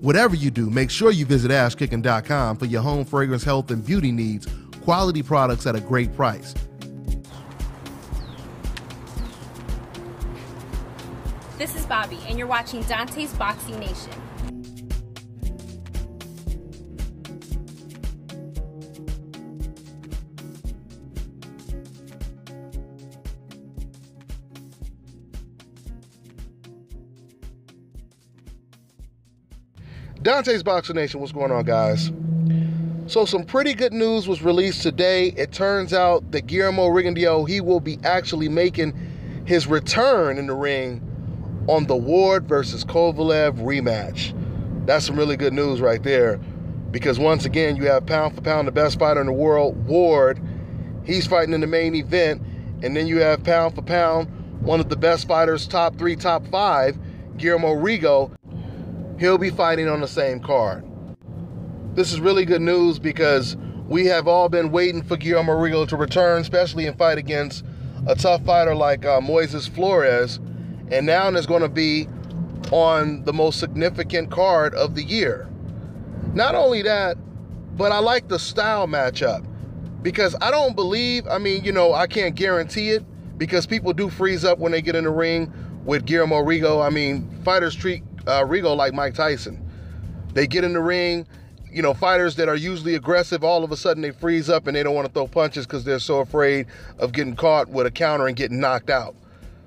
Whatever you do, make sure you visit ashkicking.com for your home fragrance, health, and beauty needs. Quality products at a great price. This is Bobby, and you're watching Dante's Boxing Nation. Dante's Boxing Nation, what's going on, guys? So some pretty good news was released today. It turns out that Guillermo Rigondeaux, he will be actually making his return in the ring on the Ward versus Kovalev rematch. That's some really good news right there, because once again, you have pound for pound the best fighter in the world, Ward. He's fighting in the main event, and then you have pound for pound one of the best fighters, top 3, top 5, Guillermo Rigondeaux. He'll be fighting on the same card. This is really good news because we have all been waiting for Guillermo Rigondeaux to return, especially in fight against a tough fighter like Flores, and now it's going to be on the most significant card of the year. Not only that, but I like the style matchup, because I don't believe, I can't guarantee it, because people do freeze up when they get in the ring with Guillermo Rigondeaux. Fighters treat Rigondeaux like Mike Tyson. They get in the ring, fighters that are usually aggressive, all of a sudden they freeze up and they don't want to throw punches because they're so afraid of getting caught with a counter and getting knocked out.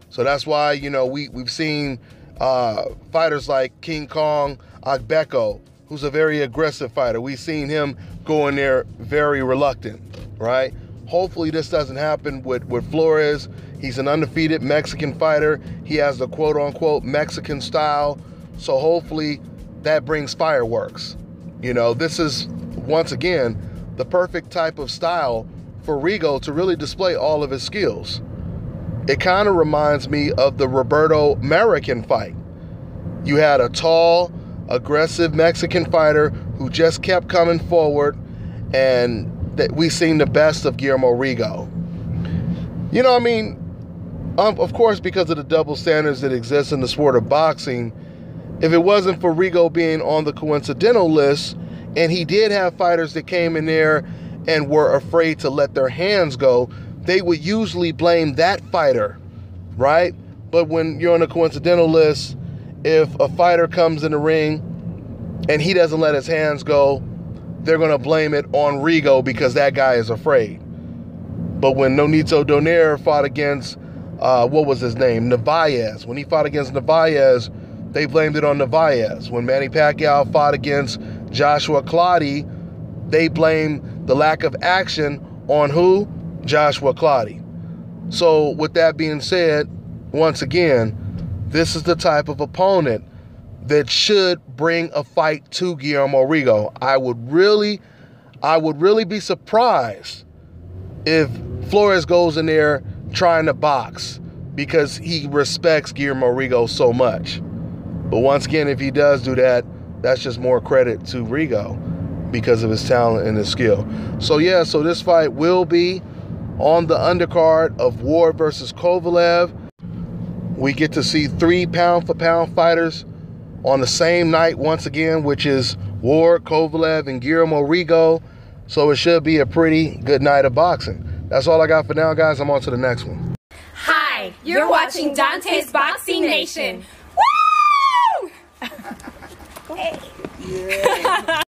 So that's why, we've seen fighters like King Kong Agbeko, who's a very aggressive fighter. We've seen him go in there very reluctant, right? Hopefully this doesn't happen with Flores. He's an undefeated Mexican fighter. He has the quote-unquote Mexican style. So hopefully that brings fireworks. This is, once again, the perfect type of style for Rigondeaux to really display all of his skills. It kind of reminds me of the Roberto American fight. You had a tall, aggressive Mexican fighter who just kept coming forward, and that we've seen the best of Guillermo Rigondeaux. Of course, because of the double standards that exist in the sport of boxing, if it wasn't for Rigondeaux being on the coincidental list, and he did have fighters that came in there and were afraid to let their hands go, they would usually blame that fighter, right? But when you're on a coincidental list, if a fighter comes in the ring and he doesn't let his hands go, they're going to blame it on Rigondeaux because that guy is afraid. But when Nonito Donaire fought against, Narvaez, when he fought against Narvaez, they blamed it on Narvaez. When Manny Pacquiao fought against Joshua Clottey, they blamed the lack of action on who? Joshua Clottey. So with that being said, once again, this is the type of opponent that should bring a fight to Guillermo Rigondeaux. I would really be surprised if Flores goes in there trying to box, because he respects Guillermo Rigondeaux so much. But once again, if he does do that, that's just more credit to Rigondeaux because of his talent and his skill. So this fight will be on the undercard of Ward versus Kovalev. We get to see 3 pound-for-pound fighters on the same night once again, which is Ward, Kovalev, and Guillermo Rigondeaux. So it should be a pretty good night of boxing. That's all I got for now, guys. I'm on to the next one. Hi, you're watching Dante's Boxing Nation. Woo! Hey. Yeah.